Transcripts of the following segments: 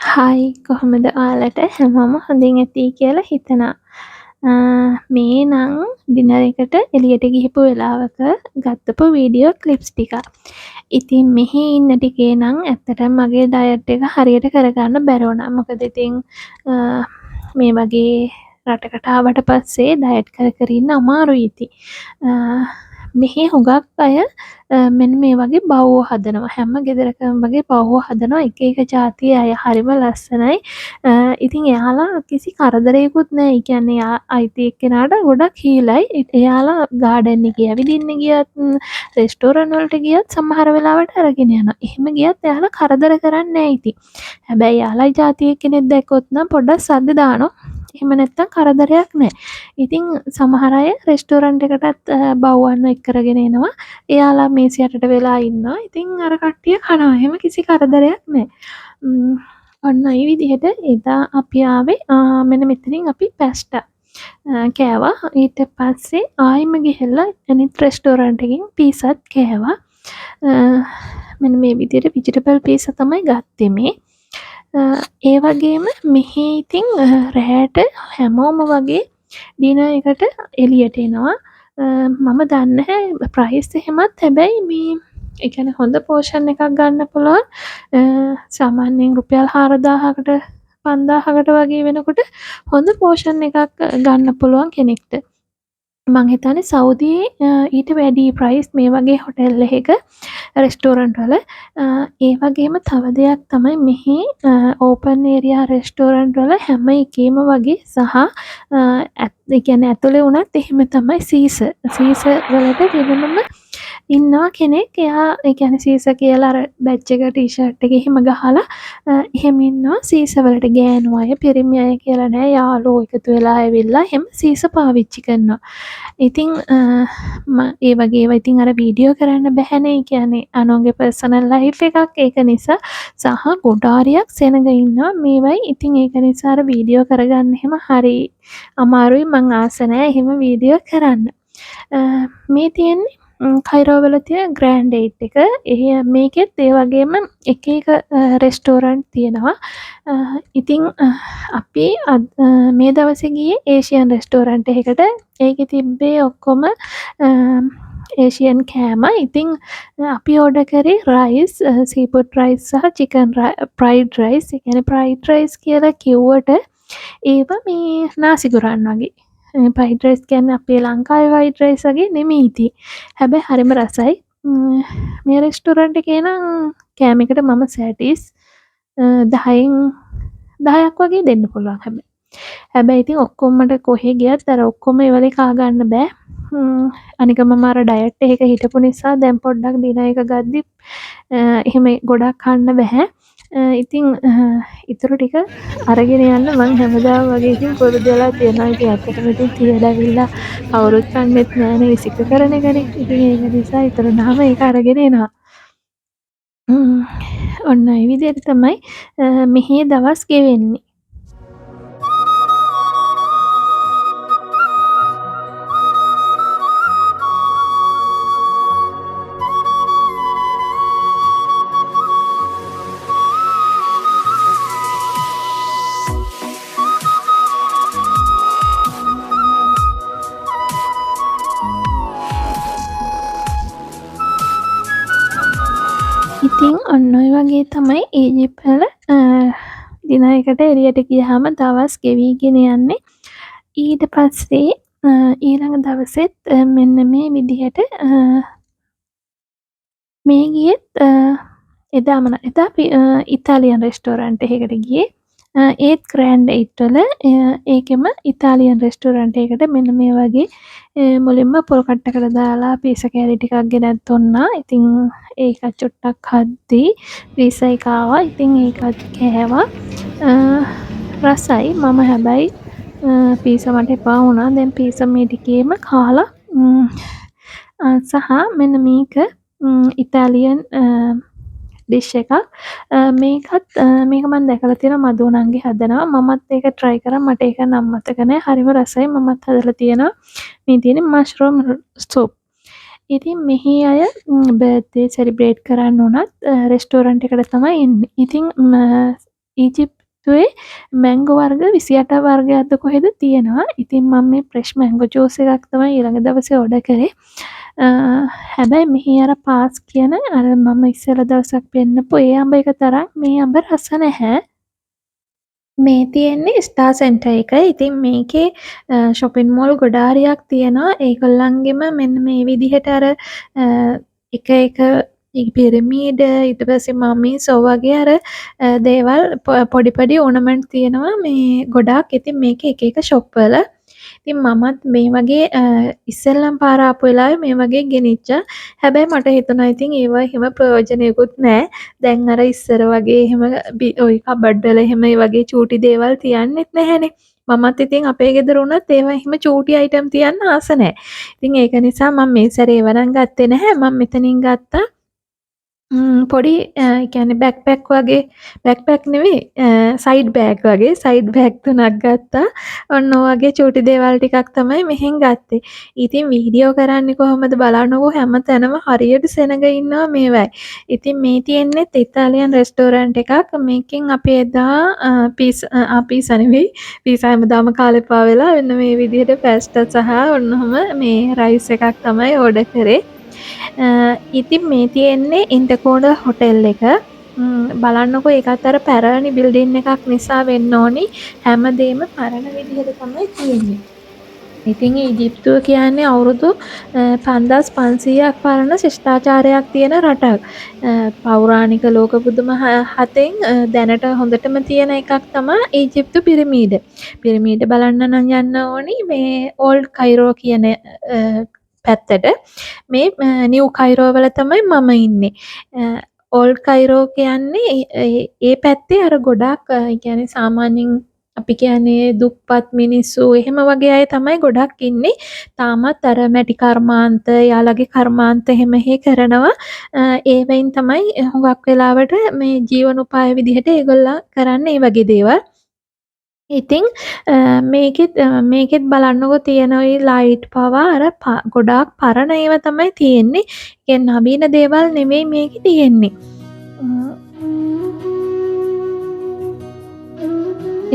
Hi කොහොමද ඔයාලට හැමෝම හොඳින් ඇති කියලා හිතනවා. මේ නම් ඩිනර් එකට එළියට ගිහපු වෙලාවක ගත්තපු වීඩියෝ ක්ලිප්ස් ටිකක්. ඉතින් මෙහි ඉන්න ටිකේ නම් ඇත්තටම මගේ ඩයට් එක හරියට කරගන්න බැරි වුණා. මොකද ඉතින් මේ වගේ රටකට ආවට පස්සේ ඩයට් කර කර ඉන්න අමාරුයි ඉතින්. මෙහි හුඟක් අය මෙන්න මේ වගේ බවුව හදනවා. හැම ගෙදරකම වගේ බවුව හදනවා. එක එක ජාතියේ අය හරිම ලස්සනයි. ඉතින් එයාලා කිසි කරදරයකුත් නෑ. ඒ කියන්නේ අයිති එක්කෙනාට ගොඩක් හීලයි. එයාලා ගාඩන් එකේ ඇවිදින්න ගියත් රෙස්ටෝරන්ට් වලට ගියත් සමහර වෙලාවට අරගෙන යනවා. එහෙම ගියත් එයාලා කරදර කරන්නේ නෑ ඉතින්. හැබැයි එයාලයි ජාතියේ කෙනෙක් දැක්කොත් නම් පොඩ්ඩක් සද්ද දානවා. එහෙම නැත්තම් කරදරයක් නෑ. ඉතින් සමහර අය රෙස්ටෝරන්ට් එකටත් බවුවන් එක් කරගෙන එනවා. එයාලා මේස යටට වෙලා ඉන්නවා. ඉතින් අර කට්ටිය කනවා. එහෙම කිසි කරදරයක් නෑ. ඔන්න ඒ විදිහට එදා අපි ආවේ මෙන්න මෙතනින් අපි පැස්ටා කෑවා. ඊට පස්සේ ආයෙම ගිහිල්ලා අනිත් රෙස්ටෝරන්ට් එකකින් පීසත් කෑවා. මෙන්න මේ විදිහට වෙජිටබල් පීසා තමයි ගත්තේ මේ. ඒ වගේම මෙහි ඉතින් රෑට හැමෝම වගේ ඩිනර් එකට එළියට එනවා. මම දන්නේ නැහැ ප්‍රයිස් එහෙමත්. හැබැයි මේ ඒ කියන්නේ හොඳ පෝෂන් එකක් ගන්න පුළුවන්. සාමාන්‍යයෙන් රුපියල් 4000කට 5000කට වගේ වෙනකොට හොඳ පෝෂන් එකක් ගන්න පුළුවන් කෙනෙක්ට. මං හිතන්නේ සෞදියේ ඊට වැඩි ප්‍රයිස් මේ වගේ හොටෙල් එකක රෙස්ටෝරන්ට් වල. ඒ වගේම තව දෙයක් තමයි මෙහි ඕපන් ඒරියා රෙස්ටෝරන්ට් වල හැම එකේම වගේ සහ ඒ කියන්නේ ඇතුලේ වුණත් එහෙම තමයි සීසර් වලට වෙනමම ඉන්නවා කෙනෙක්. එයා ඒ කියන්නේ සීසර් කියලා අර බැච් එක ටී-ෂර්ට් එක එහෙම ගහලා එහෙම ඉන්නවා. සීසර් වලට ගෑනු අය පිරිමි අය කියලා නෑ. යාළුවෝ එකතු වෙලා ඇවිල්ලා එහෙම සීසර් පාවිච්චි කරනවා. ඉතින් ඒ වගේ ඒවා ඉතින් අර වීඩියෝ කරන්න බැහැනේ. ඒ කියන්නේ අනුන්ගේ පර්සනල් ලයිෆ් එකක්. ඒක නිසා සහ ගොඩාරියක් සෙනග ඉන්නවා මේවයි. ඉතින් ඒක නිසා අර වීඩියෝ කරගන්න එහෙම හරි අමාරුයි. මං ආස නෑ එහෙම වීඩියෝ කරන්න. මේ තියෙන්නේ කයිරෝ වල තියෙන ග්‍රෑන්ඩ් 8 එක. මේකෙත් ඒ වගේම එක එක රෙස්ටෝරන්ට් තියෙනවා. ඉතින් අපි මේ දවසේ ගියේ ඒෂියන් රෙස්ටෝරන්ට් එකකට. ඒකේ තිබ්බේ ඔක්කොම ඒෂියන් කෑම. ඉතින් අපි ඕඩර් කරේ රයිස්, සීෆුඩ් රයිස් සහ චිකන් ෆ්‍රයිඩ් රයිස්. ඒ කියන්නේ ෆ්‍රයිඩ් රයිස් කියලා කිව්වට ඒවා මේ නාසිගුරන් වගේ. ෆ්‍රයිඩ් රයිස් කියන්නේ අපේ ලංකාවේ ෆ්‍රයිඩ් රයිස් වගේ නෙමෙයි ඉතින්. හැබැයි හරිම රසයි. මේ රෙස්ටෝරන්ට් එකේ නම් කෑම එකට මම සැටිස් 10න් 10ක් වගේ දෙන්න පුළුවන්. හැබැයි ඉතින් ඔක්කොම මට කොහෙ ගියත් අර ඔක්කොම ඒවලේ කා ගන්න බෑ. අනික මම අර ඩයට් එකක හිටපු නිසා දැන් පොඩ්ඩක් දින එක ගද්දි එහෙම ගොඩක් කන්න බෑ. ඉතින් ඉතුරු ටික අරගෙන යන්න මං හැමදාම වගේ ඉතින් පුරුදු වෙලා තියෙනවා. ඉතින් ඇත්තටම ඉතින් තියලා ඇවිල්ලා කවුරුත් කන්නේත් නෑනේ විසික කරන එකනේ. ඉතින් ඒක නිසා ඉතුරුනහම ඒක අරගෙන එනවා. ඔන්න ඒ විදිහට තමයි මෙහි දවස් ගෙවෙන්නේ. ඉතින් ඔන්න ඔය වගේ තමයි ඊජිප්ත් වල දින එකට එළියට ගියාම දවස් ගෙවිගෙන යන්නේ. ඊට පස්සේ ඊළඟ දවසෙත් මෙන්න මේ විදිහට මේ ගියෙත් එදා අපි ඉතාලියන් රෙස්ටෝරන්ට් එකකට ගියේ. ඒත් ග්‍රෑන්ඩ් 8 වල ඒකෙම ඉතාලියන් රෙස්ටෝරන්ට් එකකට මෙන්න මේ වගේ මුලින්ම පොල් කට්ටකට දාලා පීසා කෑලි ටිකක් ගෙනත් දුන්නා. ඉතින් ඒකත් චුට්ටක් හද්දී පීසා එක ආවා. ඉතින් ඒකත් කෑවා. රසයි. මම හැබැයි පීසා මට එපා වුණා. දැන් පීසා මේ ටිකේම කාලා සහ මෙන්න මේක ඉතාලියන් ඩිෂ් එකක්. මේකත් මේක මම දැකලා තියෙනවා මදුනන්ගේ හදනවා. මමත් ඒක try කරා. මට ඒක නම් මතක නැහැ. හරිම රසයි. මමත් හදලා තියෙනවා. මේ තියෙන්නේ මෂ්රූම් සූප්. ඉතින් මෙහි අය බර්ත්ඩේ සෙලිබ්‍රේට් කරන්න උනත් රෙස්ටෝරන්ට් එකට තමයි එන්නේ. ඉතින් ඊජිප්තුවේ මැංගෝ වර්ග 28 වර්ගයක්ද කොහෙද තියෙනවා. ඉතින් මම මේ ෆ්‍රෙෂ් මැංගෝ ජූස් එකක් තමයි ඊළඟ දවසේ ඕඩර් කරේ. හැබැයි මෙහි අර පාස් කියන අර මම ඉස්සෙල්ලා දවසක් පෙන්නපු ඒ අඹ එක තරම් මේ අඹ රස නැහැ. මේ තියෙන්නේ ස්ටාර් සෙන්ටර් එක. ඉතින් මේකේ shopping mall ගොඩාරියක් තියෙනවා. ඒගොල්ලන්ගෙම මෙන්න මේ විදිහට අර එක එක පිරමීඩ ඊට පස්සේ මම්මිසෝ වගේ අර දේවල් පොඩි පොඩි ඕනමන්ට් තියෙනවා මේ ගොඩාක්. ඉතින් මේක එක එක ෂොප් වල. ඉතින් මමත් මේ වගේ ඉස්සෙල්ලම පාර ආපු වෙලාවේ මේ වගේ ගෙනිච්චා. හැබැයි මට හිතුණා ඉතින් ඒවා එහෙම ප්‍රයෝජනයකුත් නැහැ. දැන් අර ඉස්සර වගේ එහෙම ওই කබඩ් වල එහෙම ඒ වගේ චූටි දේවල් තියන්නෙත් නැහැනේ. මමත් ඉතින් අපේ ගෙදර වුණත් ඒවා එහෙම චූටි අයිටම් තියන්න ආස නැහැ. ඉතින් ඒක නිසා මම මේ සැරේ ඒව නම් ගත්තේ නැහැ. මම මෙතනින් ගත්තා පොඩි කියන්නේ බෑක්පැක් නෙවෙයි සයිඩ් බෑග් වගේ සයිඩ් බෑග් 3ක් ගත්තා. ඔන්න ඔය වගේ චූටි දේවල් ටිකක් තමයි මෙහෙන් ගත්තේ. ඉතින් වීඩියෝ කරන්නේ කොහොමද බලන්නකෝ හැම තැනම හරියට සෙනග ඉන්නවා මේවයි. ඉතින් මේ තියෙන්නේ ඉතාලියන් රෙස්ටෝරන්ට් එකක්. මේකෙන් අපි එදා පීසා නෙවෙයි පීසා හැමදාම කාලේ පා වෙලා වෙන මේ විදිහට පැස්ටා සහ ඔන්නෝම මේ රයිස් එකක් තමයි ඕඩර් කරේ. ඉතින් මේ තියෙන්නේ ඉන්ටර්කෝනල් හොටෙල් එක. බලන්නකෝ ඒකත් අර පැරණි බිල්ඩින් එකක් නිසා වෙන්න ඕනි හැමදේම පරණ විදිහට තමයි තියෙන්නේ. ඉතින් ඊජිප්තුව කියන්නේ අවුරුදු 5500ක් පරණ ශිෂ්ටාචාරයක් තියෙන රටක්. පෞරාණික ලෝක පුදුම 7න් දැනට හොඳටම තියෙන එකක් තමයි ඊජිප්තු පිරමීඩ. පිරමීඩ බලන්න නම් යන්න ඕනි මේ ඕල්ඩ් කයිරෝ කියන පැත්තට. මේ නිව් කයිරෝ වල තමයි මම ඉන්නේ. ඕල්ඩ් කයිරෝ කියන්නේ ඒ පැත්තේ අර ගොඩාක් කියන්නේ සාමාන්‍යයෙන් අපි කියන්නේ දුප්පත් මිනිස්සු එහෙම වගේ අය තමයි ගොඩක් ඉන්නේ. තාමත් අර මැටි කර්මාන්ත, යාළගේ කර්මාන්ත එහෙම කරනවා. ඒවෙන් තමයි හුඟක් වෙලාවට මේ ජීවනෝපාය විදිහට ඒගොල්ලෝ කරන්නේ ඒ වගේ දේවල්. ඉතින් මේකෙත් බලන්නකෝ තියෙන ওই ලයිට් පවා අර ගොඩාක් පරණ ඒවා තමයි තියෙන්නේ. ඒ නවීන දේවල් නෙමෙයි මේකේ තියෙන්නේ.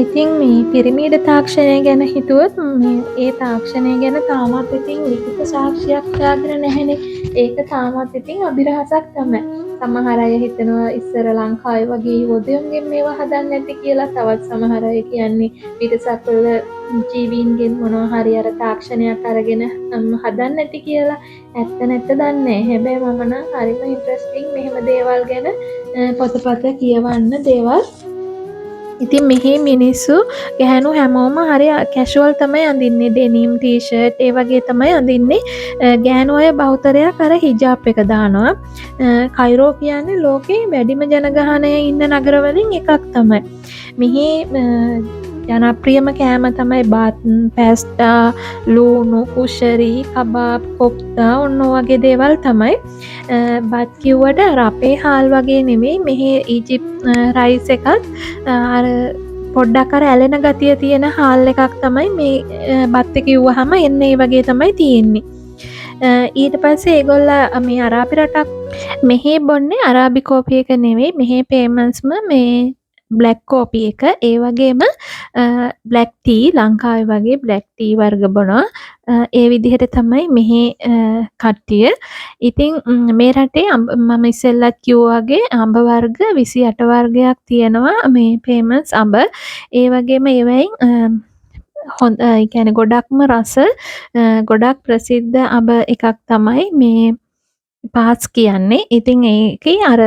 ඉතින් මේ පිරමීඩ තාක්ෂණය ගැන හිතුවොත් මේ ඒ තාක්ෂණය ගැන තාමත් ඉතින් ලිඛිත සාක්ෂියක් හොයාගෙන නැහැනේ. ඒක තාමත් ඉතින් අභිරහසක් තමයි. සමහර අය හිතනවා ඉස්සර ලංකාවේ වගේ යෝධයන්ගෙන් මේවා හදන්න නැති කියලා. තවත් සමහර අය කියන්නේ පිටසක් වල ජීවීන්ගෙන් මොනවා හරි අර තාක්ෂණයක් අරගෙන හදන්න නැති කියලා. ඇත්ත නැත්ත දන්නේ නැහැ. හැබැයි මම නම් හරිම ඉන්ට්‍රස්ටිං මෙහෙම දේවල් ගැන පොතපත කියවන්න දේවල්. ඉතින් මෙහි මිනිස්සු ගැහැණු හැමෝම හරි කැෂුවල් තමයි අඳින්නේ. ඩෙනිම් ටී-ෂර්ට් ඒ වගේ තමයි අඳින්නේ. ගැහැණු අය බහුතරයක් අර හිජාබ් එක දානවා. කයිරෝ කියන්නේ ලෝකේ වැඩිම ජනගහනය ඉන්න නගර වලින් එකක් තමයි. මෙහි ජනප්‍රියම කෑම තමයි බත්, පැස්ටා, ලූණු, කුෂරි, කබාබ්, කොෆ්තා ඔන්න වගේ දේවල් තමයි. බත් කිව්වට අර අපේ හාල් වගේ නෙමෙයි. මෙහි ඊජිප් රයිස් එකත් අර පොඩ්ඩක් අර ඇලෙන ගතිය තියෙන හාල් එකක් තමයි මේ බත් කිව්වහම එන්නේ ඒ වගේ තමයි තියෙන්නේ. ඊට පස්සේ ඒගොල්ලා මේ අරාබි රටක් මෙහි බොන්නේ අරාබි කෝපි එක නෙවෙයි. මෙහි පේමන්ස්ම මේ බ්ලැක් කෝපි එක. ඒ වගේම බ්ලැක් ටී ලංකාවේ වගේ බ්ලැක් ටී වර්ග බොනවා. ඒ විදිහට තමයි මෙහි කට්ටිය. ඉතින් මේ රටේ මම ඉස්සෙල්ලත් කිව්වා වගේ අඹ වර්ග 28 වර්ගයක් තියෙනවා මේ පේමන්ස් අඹ. ඒ වගේම ඒවයින් හොඳ ඒ කියන්නේ ගොඩක්ම රස ගොඩක් ප්‍රසිද්ධ අඹ එකක් තමයි මේ පාස් කියන්නේ. ඉතින් ඒකේ අර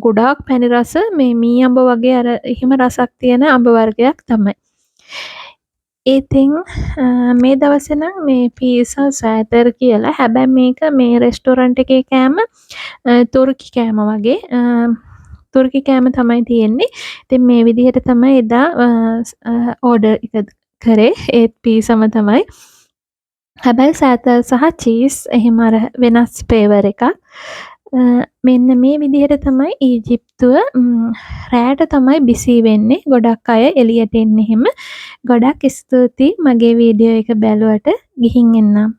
ගොඩාක් පැණි රස මේ මී අඹ වගේ අර එහෙම රසක් තියෙන අඹ වර්ගයක් තමයි. ඉතින් මේ දවසේ නම් මේ පීසා සෑතර් කියලා. හැබැයි මේක මේ රෙස්ටෝරන්ට් එකේ කෑම තුර්කි කෑම වගේ. තුර්කි කෑම තමයි තියෙන්නේ. ඉතින් මේ විදිහට තමයි එදා ඕඩර් එක කරේ. ඒත් පීසම තමයි. හැබැයි සෑතර් සහ චීස් එහෙම අර වෙනස් ෆ්ලේවර් එකක්. මෙන්න මේ විදිහට තමයි ඊජිප්තුව රෑට තමයි බිසි වෙන්නේ. ගොඩක් අය එළියට එන්නේ එහෙම. ගොඩක් ස්තුතියි මගේ වීඩියෝ එක බැලුවට. ගිහින් එන්නම්.